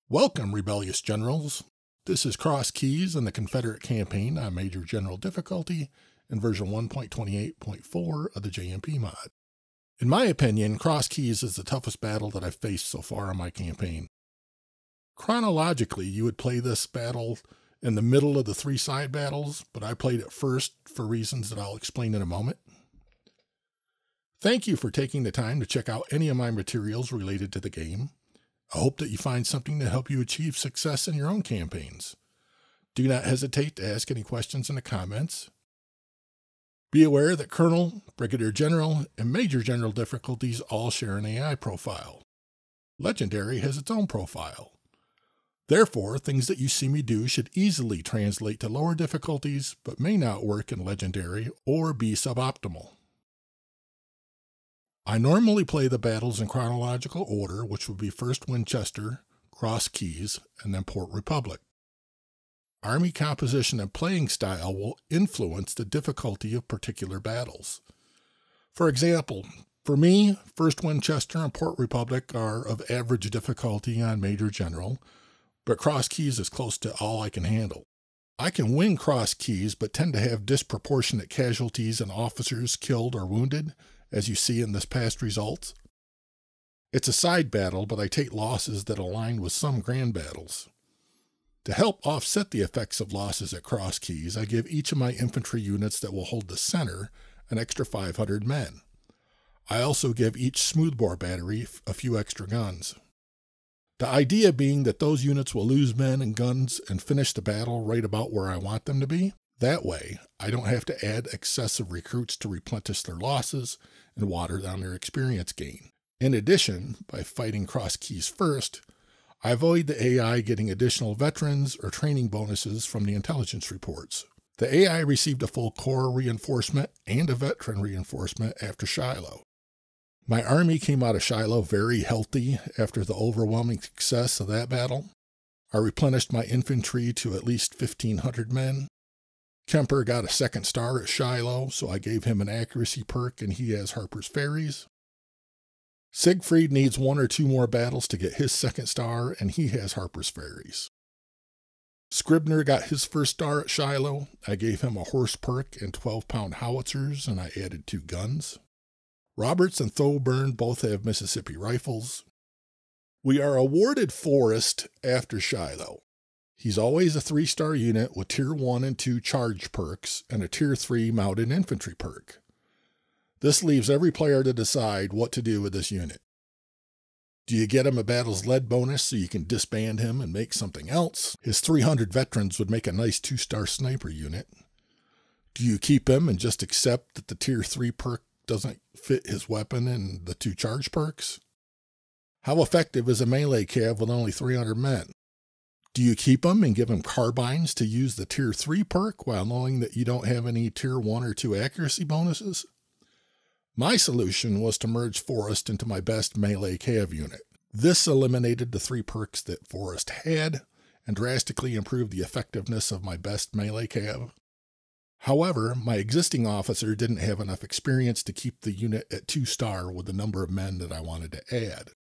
Welcome, rebellious generals. This is Cross Keys in the Confederate campaign on Major General Difficulty in version 1.28.4 of the J&P Mod. In my opinion, Cross Keys is the toughest battle that I've faced so far in my campaign. Chronologically, you would play this battle in the middle of the three side battles, but I played it first for reasons that I'll explain in a moment. Thank you for taking the time to check out any of my materials related to the game. I hope that you find something to help you achieve success in your own campaigns. Do not hesitate to ask any questions in the comments. Be aware that Colonel, Brigadier General, and Major General difficulties all share an AI profile. Legendary has its own profile. Therefore, things that you see me do should easily translate to lower difficulties, but may not work in Legendary or be suboptimal. I normally play the battles in chronological order, which would be first Winchester, Cross Keys, and then Port Republic. Army composition and playing style will influence the difficulty of particular battles. For example, for me, first Winchester and Port Republic are of average difficulty on Major General, but Cross Keys is close to all I can handle. I can win Cross Keys, but tend to have disproportionate casualties and officers killed or wounded, as you see in this past results. It's a side battle, but I take losses that align with some grand battles. To help offset the effects of losses at Cross Keys, I give each of my infantry units that will hold the center an extra 500 men. I also give each smoothbore battery a few extra guns. The idea being that those units will lose men and guns and finish the battle right about where I want them to be. That way, I don't have to add excessive recruits to replenish their losses and water down their experience gain. In addition, by fighting Cross Keys first, I avoid the AI getting additional veterans or training bonuses from the intelligence reports. The AI received a full corps reinforcement and a veteran reinforcement after Shiloh. My army came out of Shiloh very healthy after the overwhelming success of that battle. I replenished my infantry to at least 1,500 men. Kemper got a second star at Shiloh, so I gave him an accuracy perk and he has Harper's Ferries. Siegfried needs one or two more battles to get his second star and he has Harper's Ferries. Scribner got his first star at Shiloh. I gave him a horse perk and 12-pound howitzers and I added 2 guns. Roberts and Thoburn both have Mississippi rifles. We are awarded Forrest after Shiloh. He's always a 3-star unit with Tier 1 and 2 charge perks and a Tier 3 mounted infantry perk. This leaves every player to decide what to do with this unit. Do you get him a battles led bonus so you can disband him and make something else? His 300 veterans would make a nice 2-star sniper unit. Do you keep him and just accept that the Tier 3 perk doesn't fit his weapon and the 2 charge perks? How effective is a melee cav with only 300 men? Do you keep him and give him carbines to use the Tier 3 perk while knowing that you don't have any Tier 1 or 2 accuracy bonuses? My solution was to merge Forrest into my best melee cav unit. This eliminated the 3 perks that Forrest had and drastically improved the effectiveness of my best melee cav. However, my existing officer didn't have enough experience to keep the unit at 2-star with the number of men that I wanted to add.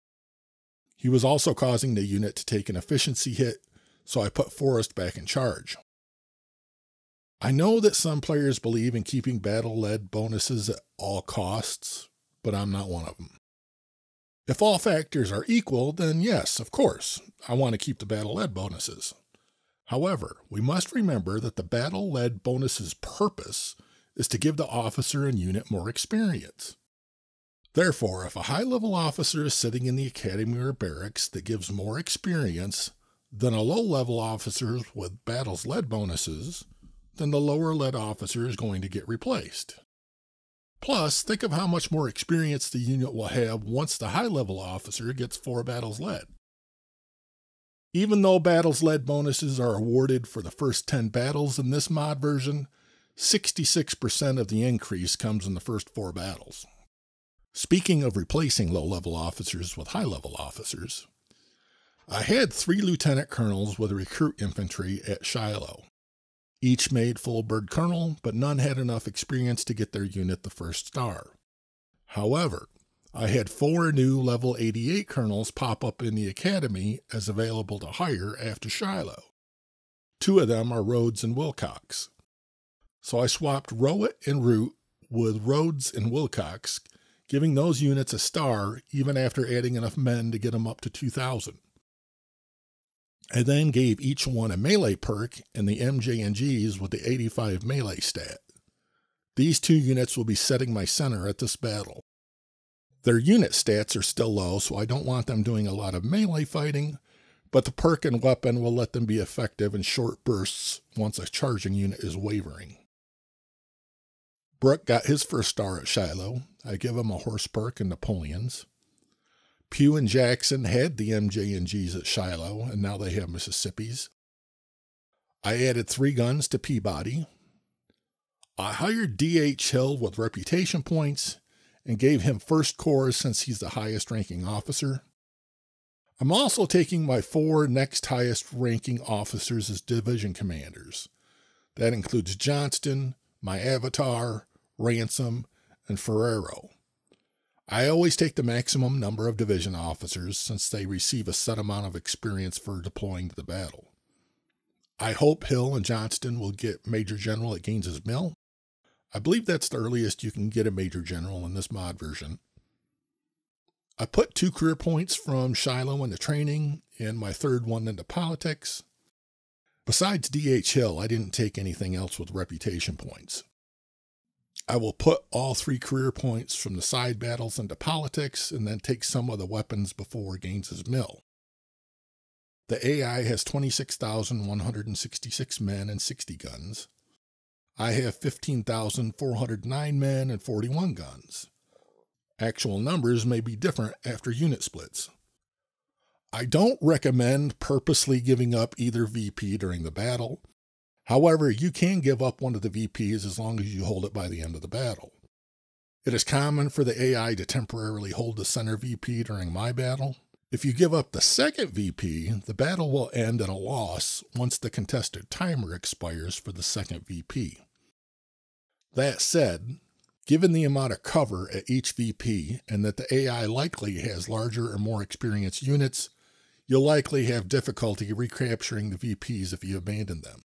He was also causing the unit to take an efficiency hit, so I put Forrest back in charge. I know that some players believe in keeping battle-led bonuses at all costs, but I'm not one of them. If all factors are equal, then yes, of course, I want to keep the battle-led bonuses. However, we must remember that the battle-led bonus's purpose is to give the officer and unit more experience. Therefore, if a high-level officer is sitting in the academy or barracks that gives more experience than a low-level officer with battles-led bonuses, then the lower-led officer is going to get replaced. Plus, think of how much more experience the unit will have once the high-level officer gets 4 battles led. Even though battles-led bonuses are awarded for the first 10 battles in this mod version, 66% of the increase comes in the first 4 battles. Speaking of replacing low-level officers with high-level officers, I had 3 lieutenant colonels with recruit infantry at Shiloh. Each made full bird colonel, but none had enough experience to get their unit the first star. However, I had 4 new level 88 colonels pop up in the academy as available to hire after Shiloh. 2 of them are Rhodes and Wilcox. So I swapped Rowett and Root with Rhodes and Wilcox, giving those units a star even after adding enough men to get them up to 2,000. I then gave each one a melee perk and the MJ&Gs with the 85 melee stat. These 2 units will be setting my center at this battle. Their unit stats are still low, so I don't want them doing a lot of melee fighting, but the perk and weapon will let them be effective in short bursts once a charging unit is wavering. Brooke got his first star at Shiloh. I give him a horse perk and Napoleons. Pugh and Jackson had the MJ&Gs at Shiloh, and now they have Mississippis. I added 3 guns to Peabody. I hired D.H. Hill with reputation points and gave him first corps since he's the highest ranking officer. I'm also taking my 4 next highest ranking officers as division commanders. That includes Johnston, my Avatar, Ransom, and Ferrero. I always take the maximum number of division officers since they receive a set amount of experience for deploying to the battle. I hope Hill and Johnston will get Major General at Gaines's Mill. I believe that's the earliest you can get a Major General in this mod version. I put 2 career points from Shiloh into training and my 3rd one into politics. Besides D.H. Hill, I didn't take anything else with reputation points. I will put all 3 career points from the side battles into politics and then take some of the weapons before Gaines's Mill. The AI has 26,166 men and 60 guns. I have 15,409 men and 41 guns. Actual numbers may be different after unit splits. I don't recommend purposely giving up either VP during the battle. However, you can give up one of the VPs as long as you hold it by the end of the battle. It is common for the AI to temporarily hold the center VP during my battle. If you give up the second VP, the battle will end in a loss once the contested timer expires for the second VP. That said, given the amount of cover at each VP and that the AI likely has larger or more experienced units, you'll likely have difficulty recapturing the VPs if you abandon them.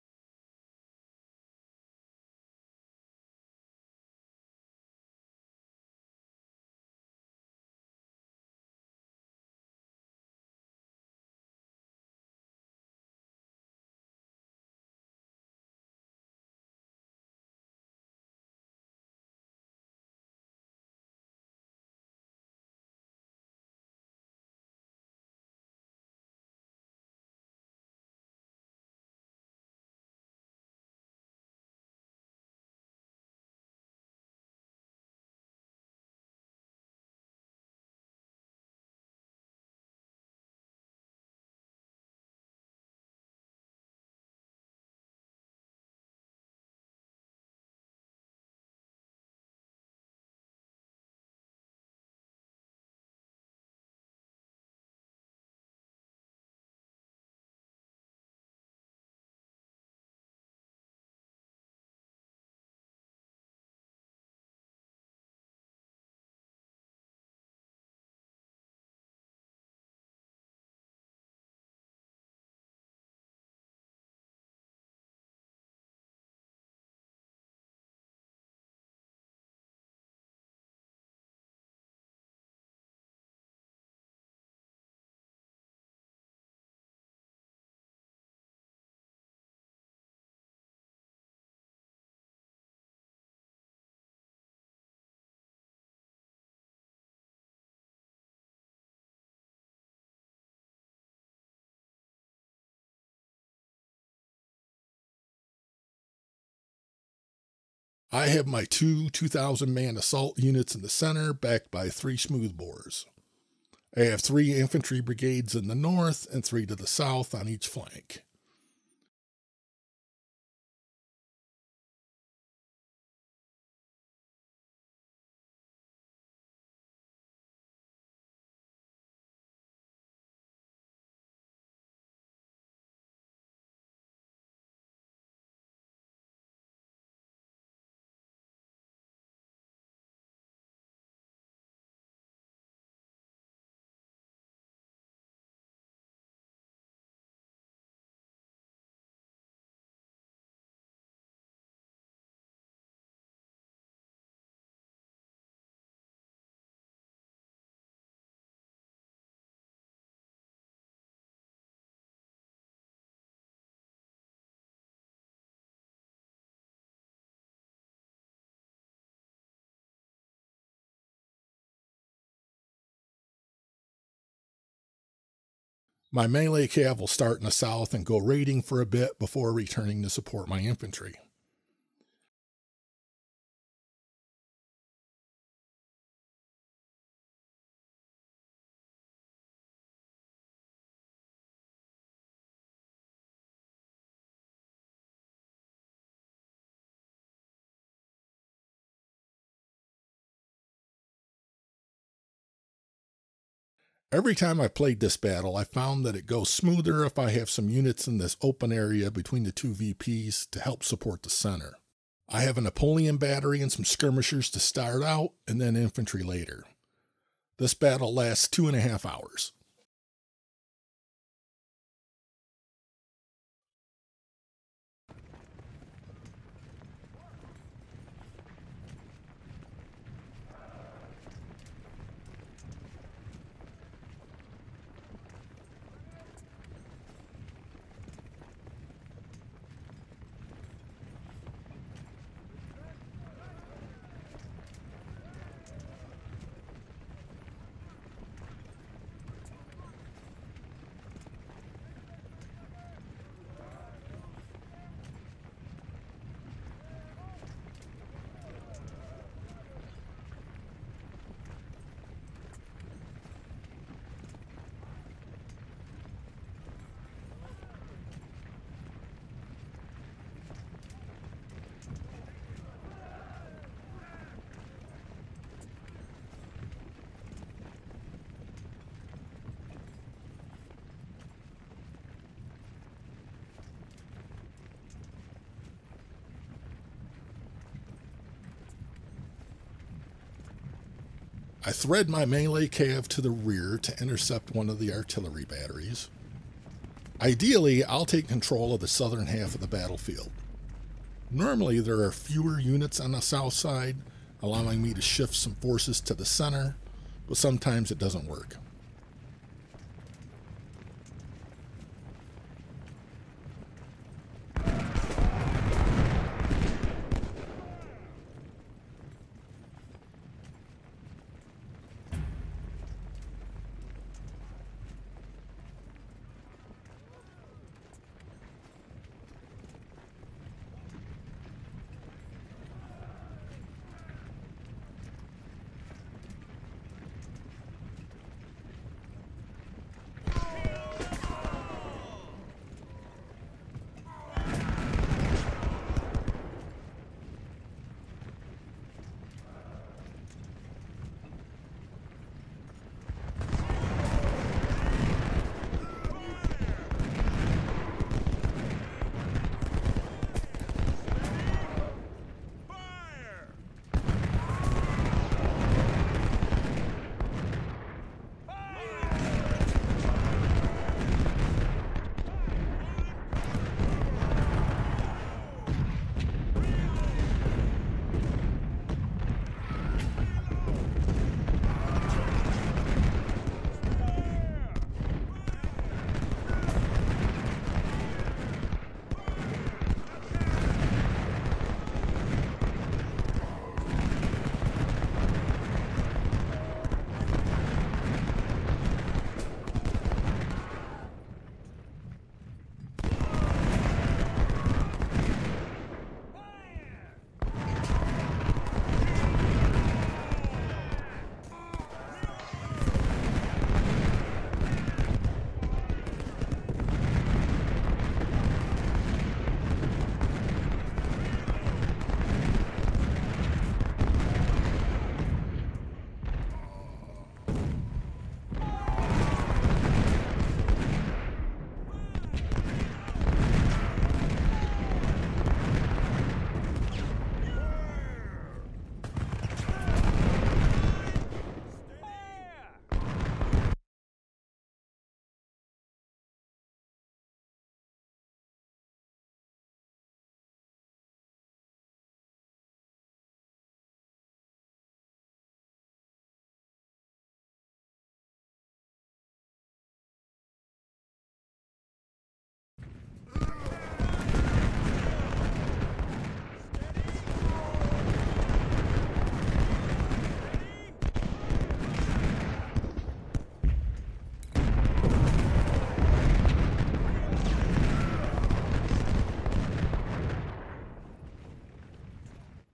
I have my 2 2,000-man assault units in the center, backed by 3 smoothbores. I have 3 infantry brigades in the north and 3 to the south on each flank. My melee cav will start in the south and go raiding for a bit before returning to support my infantry. Every time I played this battle, I found that it goes smoother if I have some units in this open area between the two VPs to help support the center. I have a Napoleon battery and some skirmishers to start out, and then infantry later. This battle lasts 2.5 hours. I thread my melee cav to the rear to intercept one of the artillery batteries. Ideally, I'll take control of the southern half of the battlefield. Normally, there are fewer units on the south side, allowing me to shift some forces to the center, but sometimes it doesn't work.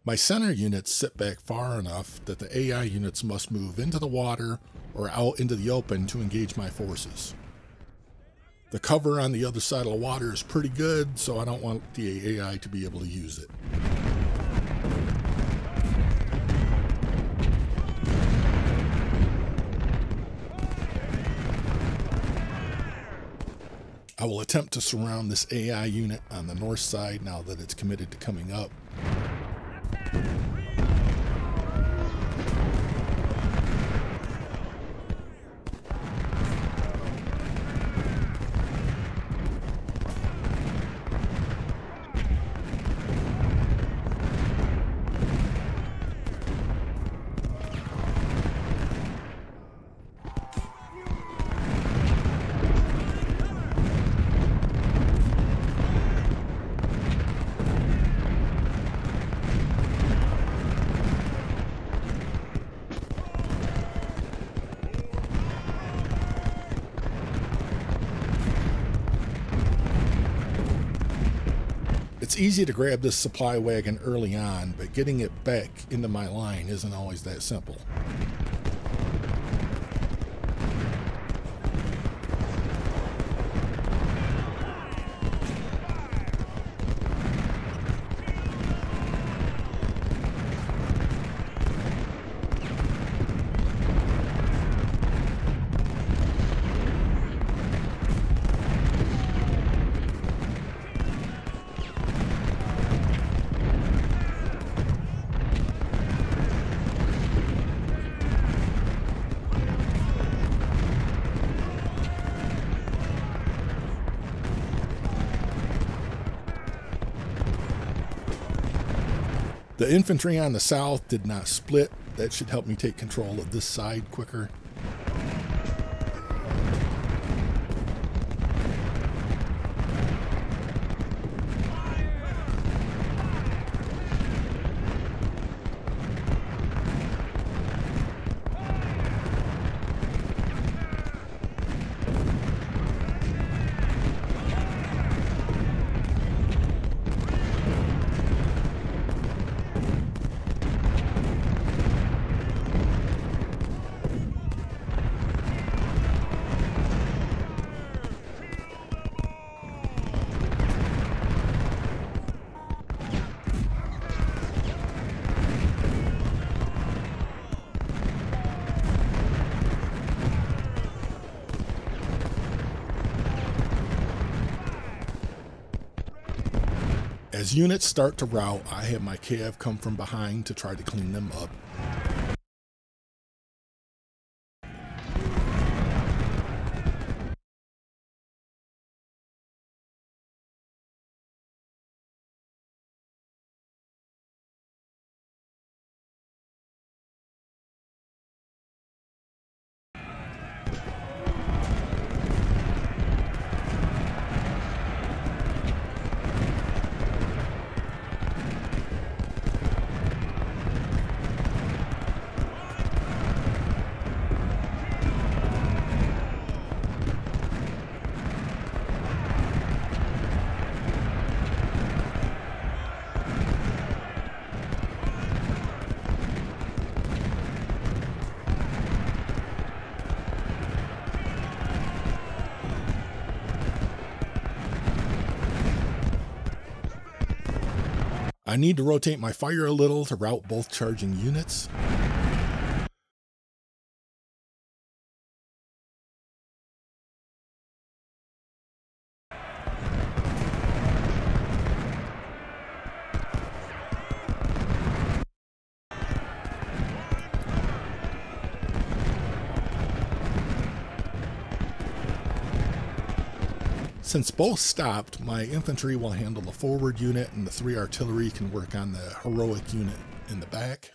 My center units sit back far enough that the AI units must move into the water or out into the open to engage my forces. The cover on the other side of the water is pretty good, so I don't want the AI to be able to use it. I will attempt to surround this AI unit on the north side now that it's committed to coming up. It's easy to grab this supply wagon early on, but getting it back into my line isn't always that simple. The infantry on the south did not split. That should help me take control of this side quicker. As units start to rout, I have my cav come from behind to try to clean them up. I need to rotate my fire a little to route both charging units. Since both stopped, my infantry will handle the forward unit and the 3 artillery can work on the heroic unit in the back.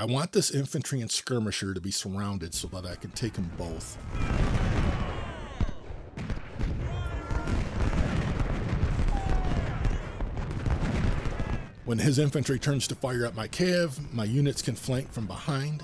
I want this infantry and skirmisher to be surrounded so that I can take them both. When his infantry turns to fire at my cav, my units can flank from behind.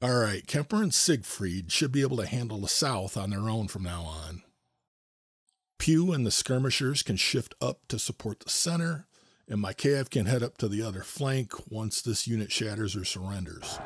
Alright, Kemper and Siegfried should be able to handle the south on their own from now on. Pew and the skirmishers can shift up to support the center, and my cav can head up to the other flank once this unit shatters or surrenders.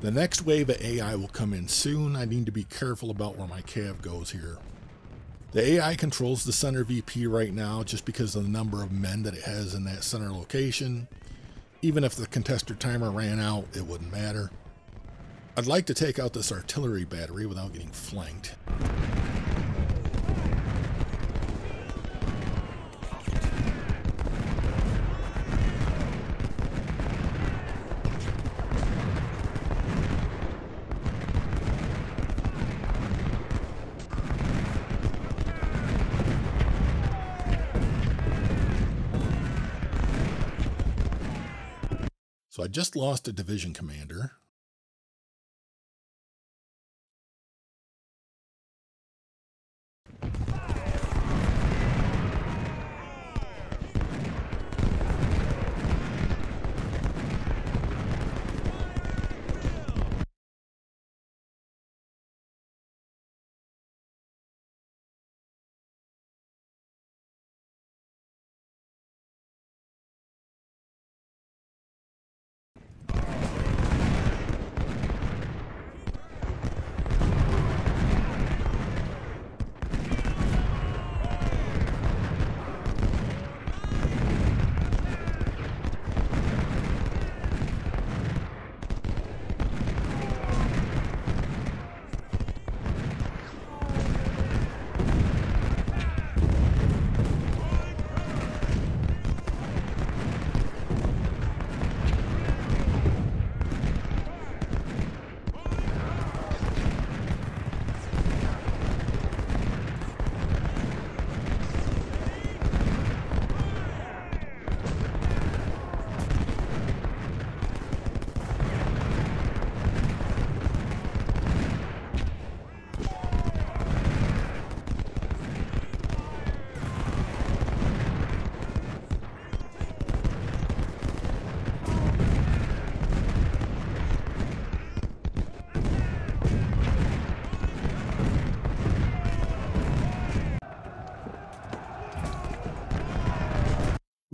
The next wave of AI will come in soon. I need to be careful about where my cav goes here. The AI controls the center VP right now just because of the number of men that it has in that center location. Even if the contester timer ran out, it wouldn't matter. I'd like to take out this artillery battery without getting flanked. So I just lost a division commander.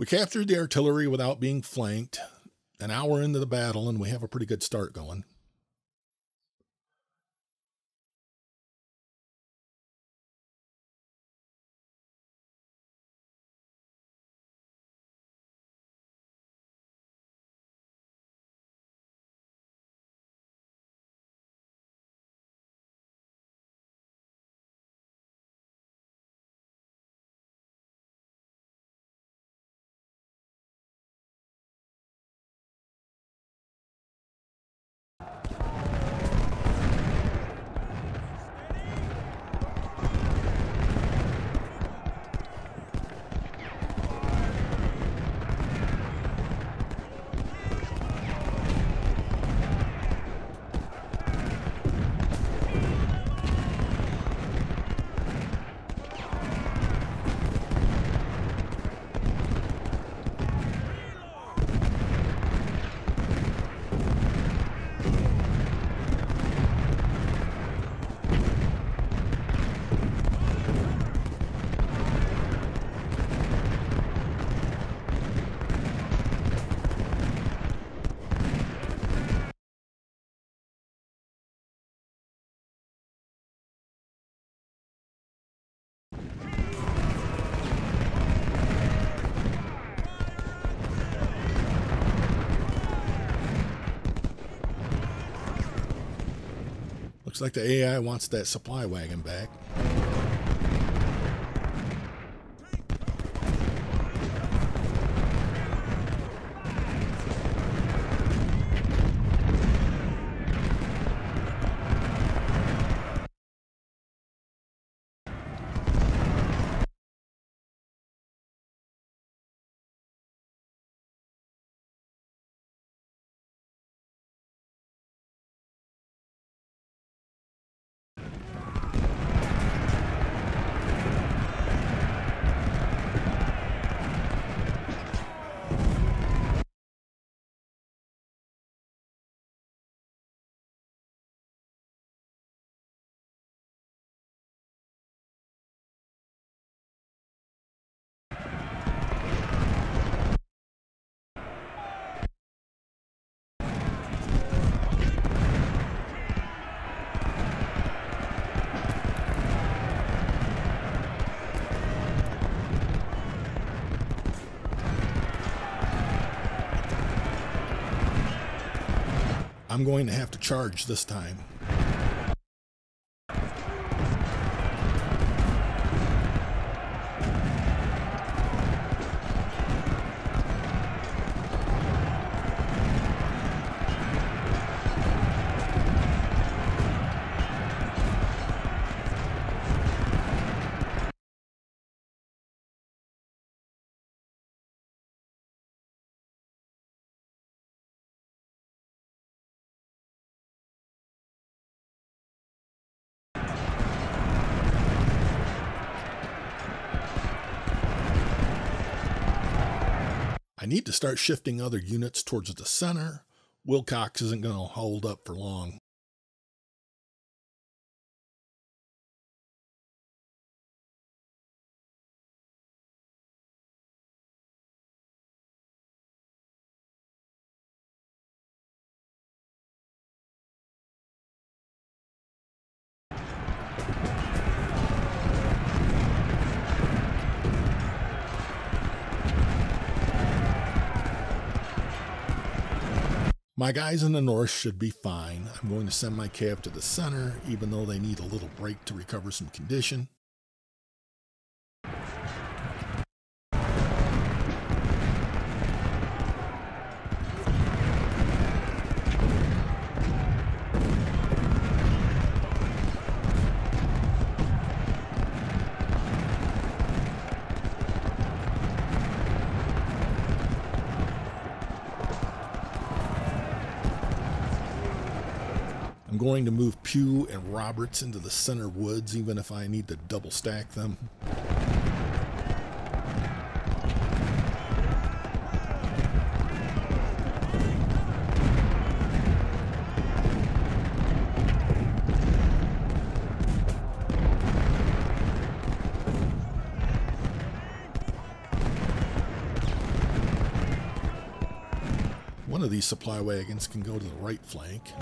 We captured the artillery without being flanked. An hour into the battle, and we have a pretty good start going. Looks like the AI wants that supply wagon back. I'm going to have to charge this time. I need to start shifting other units towards the center. Wilcox isn't going to hold up for long. My guys in the north should be fine. I'm going to send my cav to the center, even though they need a little break to recover some condition. I'm going to move Pugh and Roberts into the center woods, even if I need to double stack them. of these supply wagons can go to the right flank.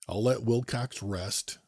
I'll let Wilcox rest.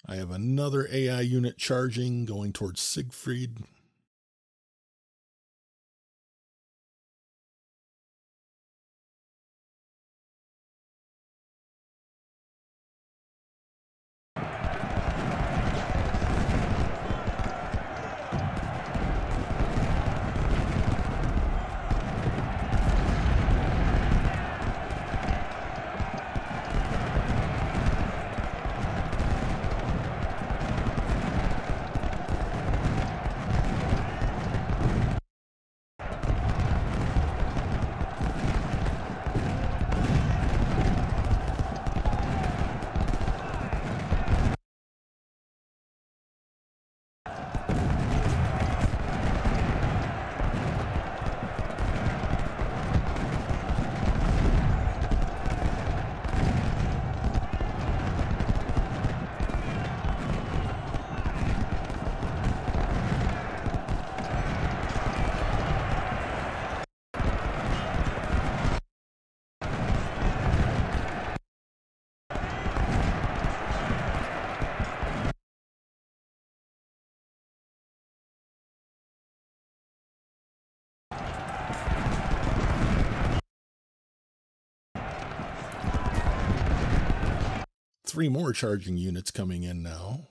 I have another AI unit charging, going towards Siegfried. Three more charging units coming in now.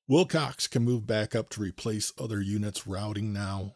Wilcox can move back up to replace other units routing now.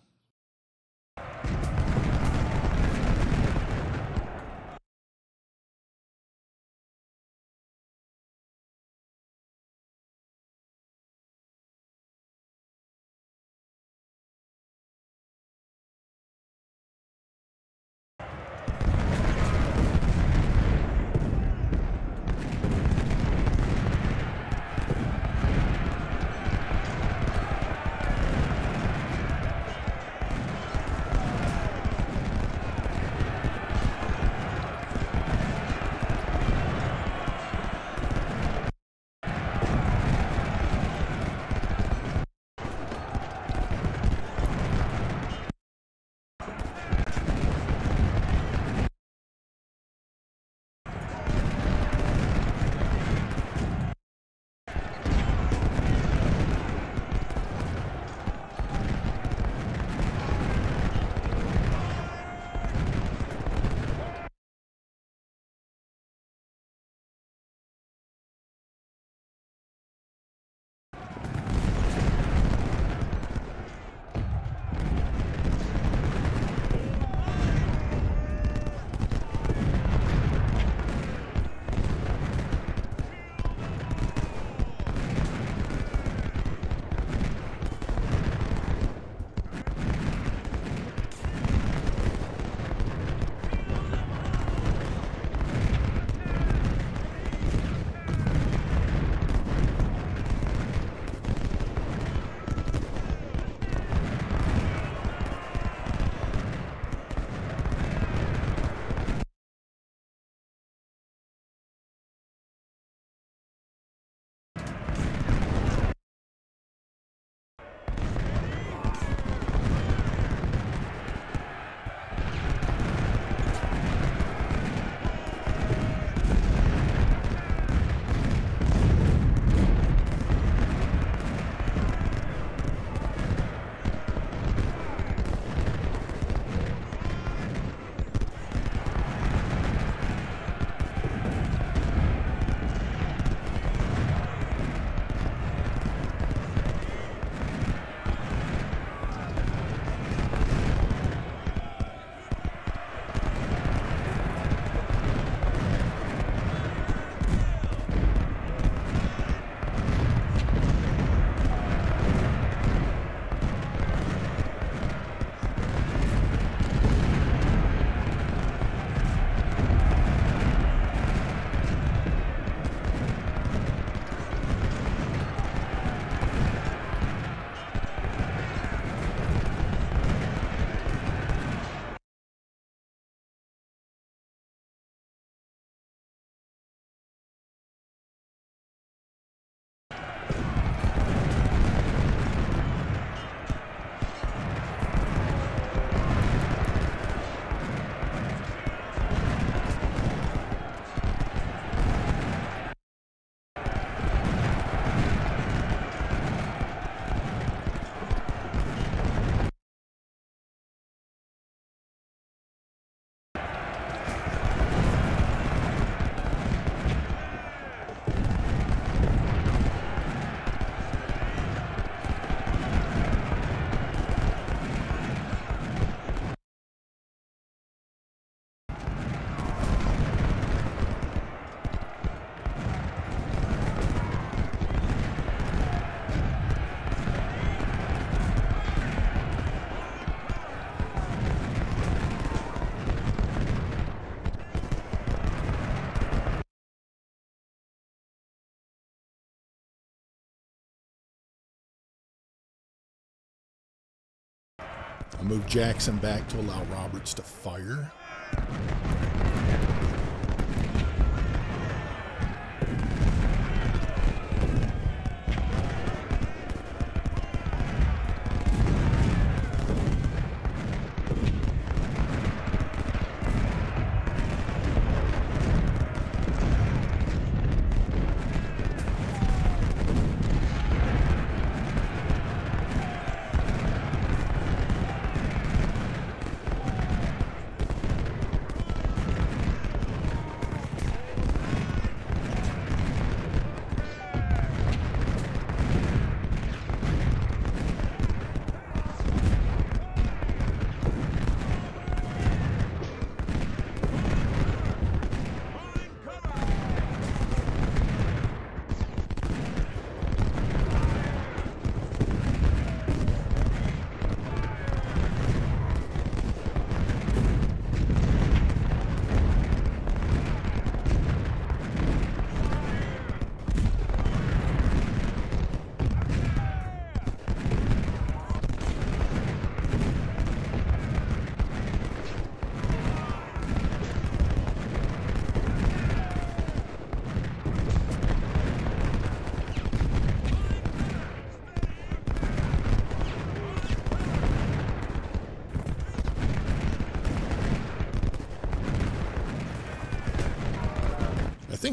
I'll move Jackson back to allow Roberts to fire.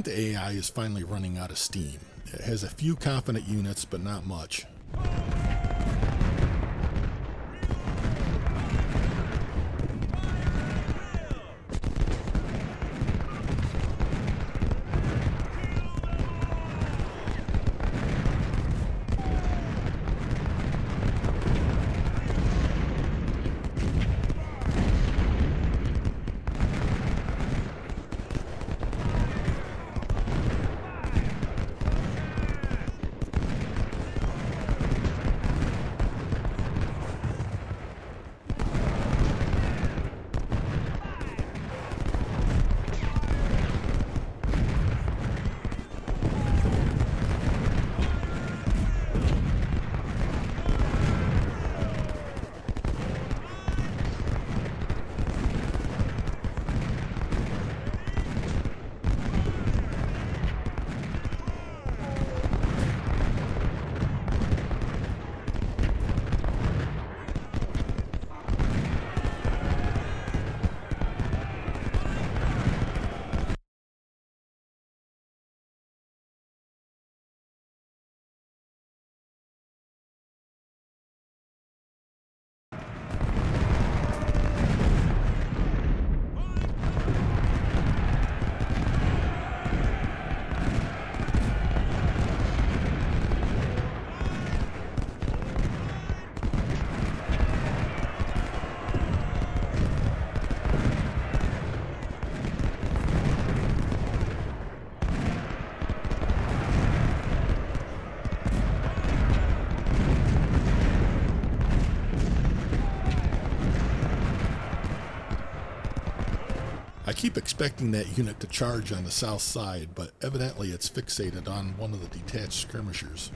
think the AI is finally running out of steam. It has a few confident units, but not much. I keep expecting that unit to charge on the south side, but evidently it's fixated on one of the detached skirmishers.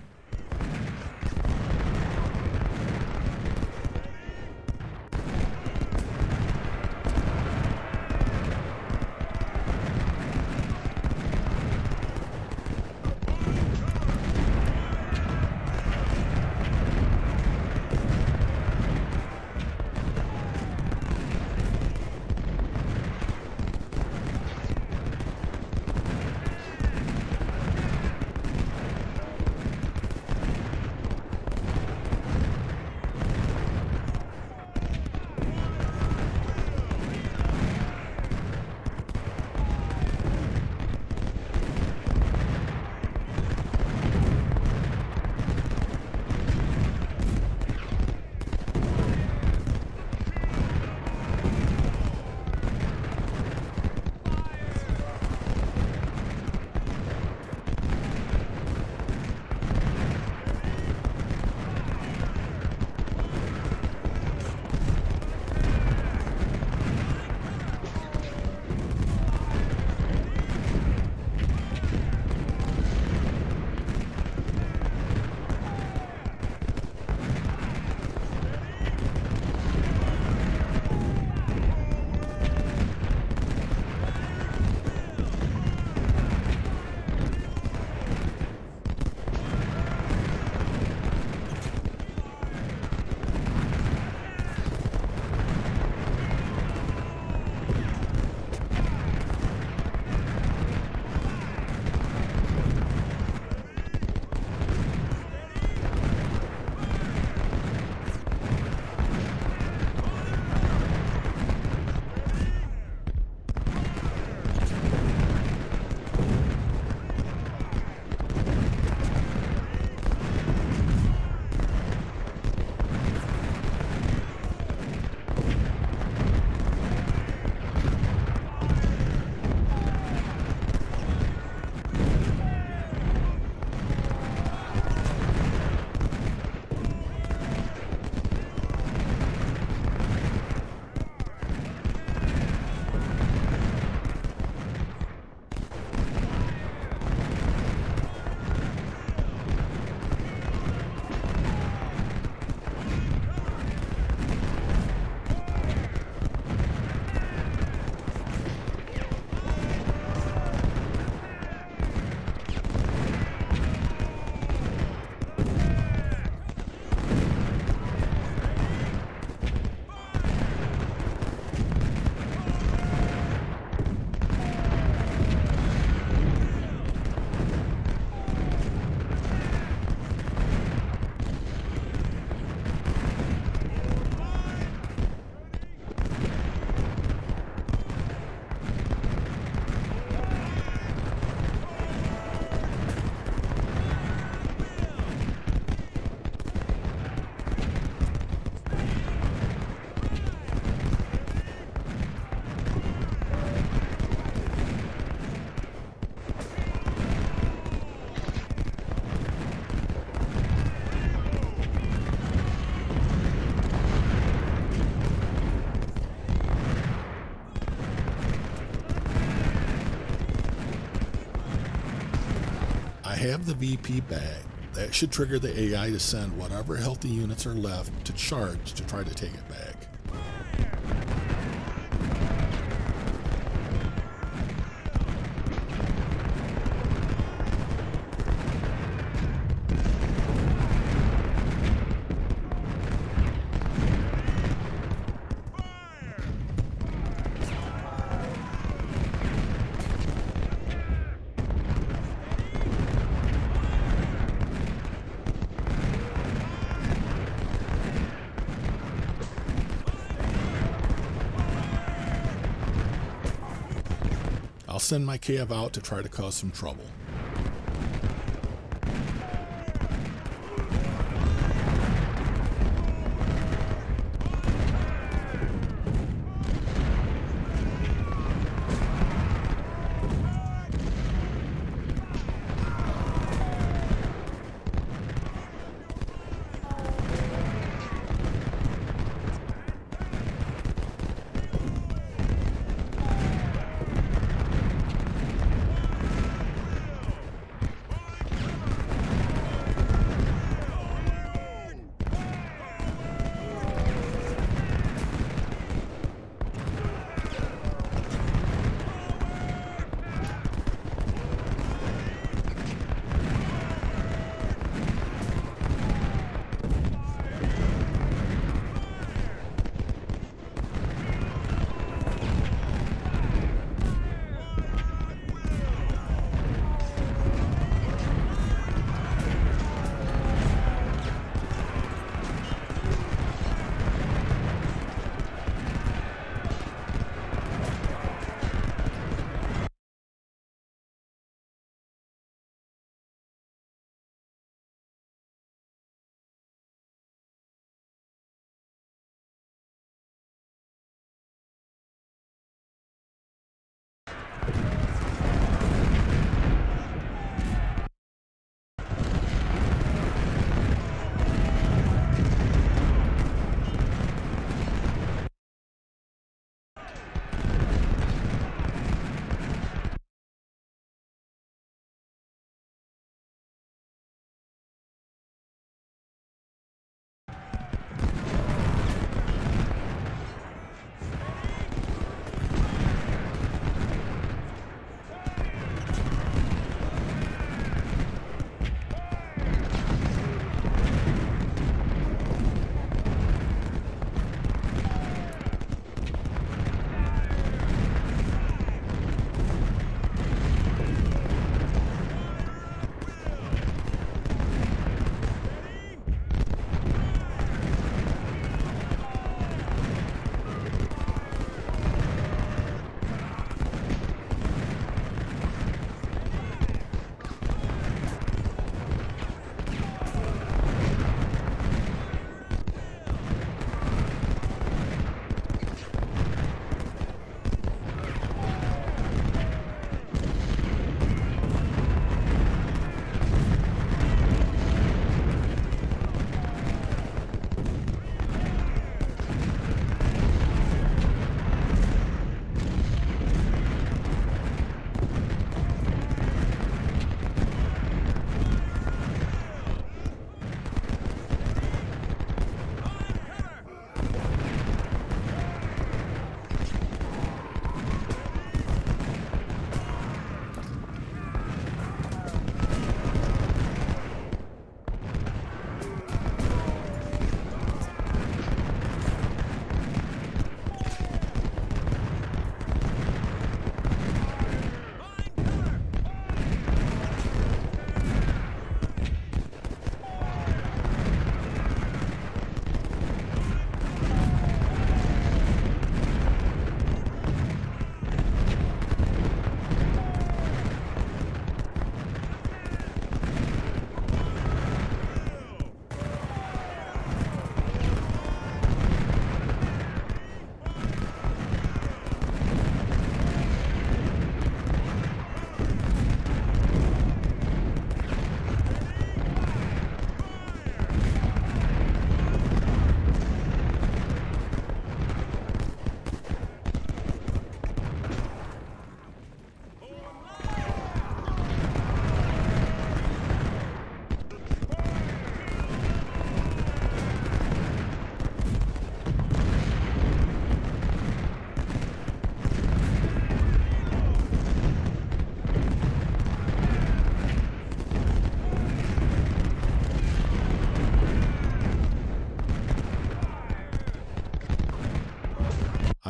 have the VP bag. That should trigger the AI to send whatever healthy units are left to charge to try to take it back. I'll send my Cav out to try to cause some trouble.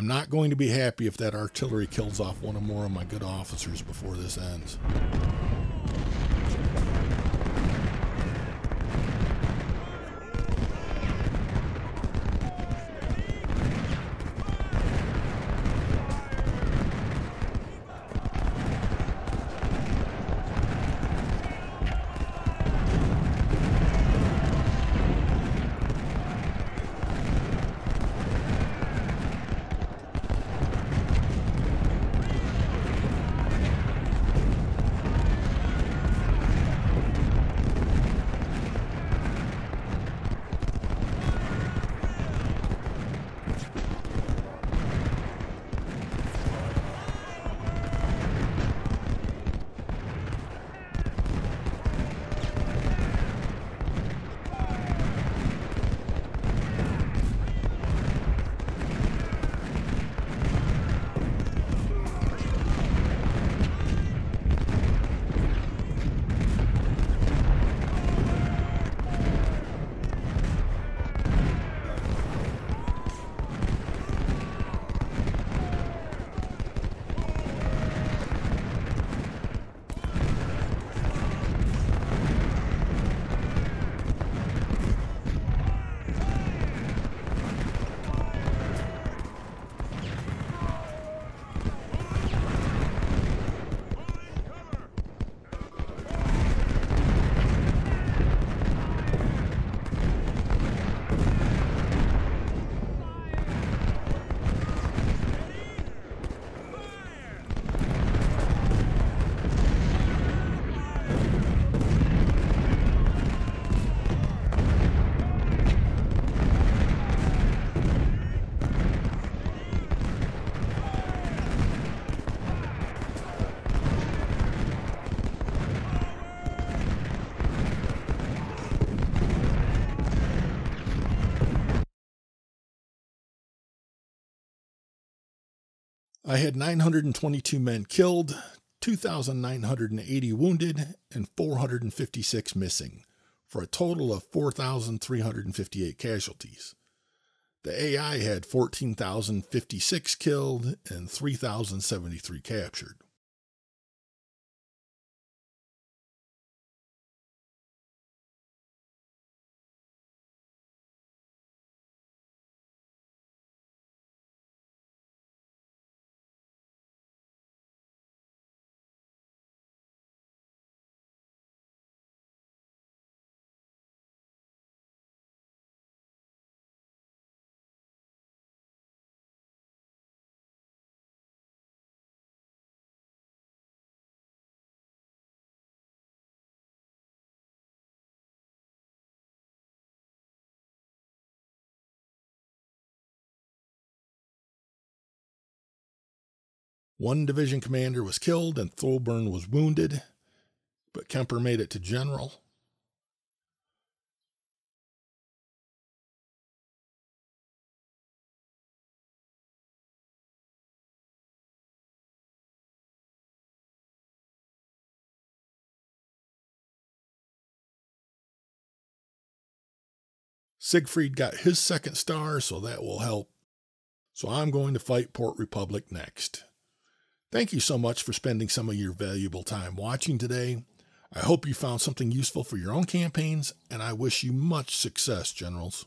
I'm not going to be happy if that artillery kills off one or more of my good officers before this ends. I had 922 men killed, 2,980 wounded, and 456 missing, for a total of 4,358 casualties. The AI had 14,056 killed and 3,073 captured. One division commander was killed and Thorburn was wounded, but Kemper made it to general. Siegfried got his second star, so that will help. So I'm going to fight Port Republic next. Thank you so much for spending some of your valuable time watching today. I hope you found something useful for your own campaigns, and I wish you much success, Generals.